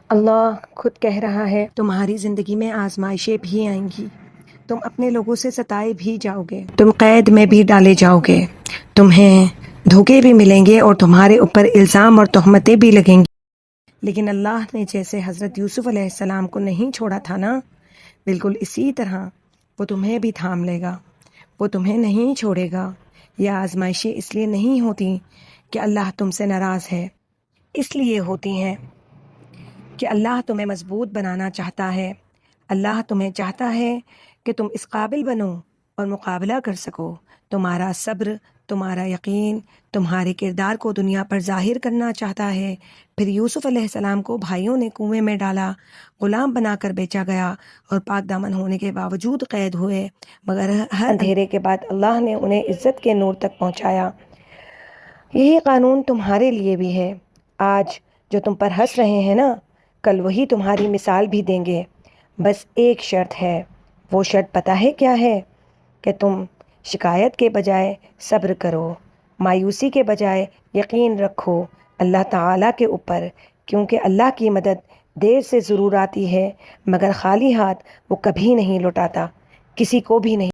اللہ خود کہہ رہا ہے تمہاری زندگی میں آزمائشیں بھی آئیں گی، تم اپنے لوگوں سے ستائے بھی جاؤ گے، تم قید میں بھی ڈالے جاؤ گے، تمہیں دھوکے بھی ملیں گے اور تمہارے اوپر الزام اور تہمتیں بھی لگیں گی، لیکن اللہ نے جیسے حضرت یوسف علیہ السلام کو نہیں چھوڑا تھا نا، بالکل اسی طرح وہ تمہیں بھی تھام لے گا، وہ تمہیں نہیں چھوڑے گا۔ یہ آزمائشیں اس لیے نہیں ہوتی کہ اللہ تم سے ناراض ہے، اس لیے ہوتی ہیں کہ اللہ تمہیں مضبوط بنانا چاہتا ہے۔ اللہ تمہیں چاہتا ہے کہ تم اس قابل بنو اور مقابلہ کر سکو۔ تمہارا صبر، تمہارا یقین، تمہارے کردار کو دنیا پر ظاہر کرنا چاہتا ہے۔ پھر یوسف علیہ السلام کو بھائیوں نے کنویں میں ڈالا، غلام بنا کر بیچا گیا اور پاک دامن ہونے کے باوجود قید ہوئے، مگر ہر اندھیرے کے بعد اللہ نے انہیں عزت کے نور تک پہنچایا۔ یہی قانون تمہارے لیے بھی ہے۔ آج جو تم پر ہنس رہے ہیں نا، کل وہی تمہاری مثال بھی دیں گے۔ بس ایک شرط ہے، وہ شرط پتہ ہے کیا ہے؟ کہ تم شکایت کے بجائے صبر کرو، مایوسی کے بجائے یقین رکھو اللہ تعالیٰ کے اوپر، کیونکہ اللہ کی مدد دیر سے ضرور آتی ہے، مگر خالی ہاتھ وہ کبھی نہیں لوٹاتا، کسی کو بھی نہیں۔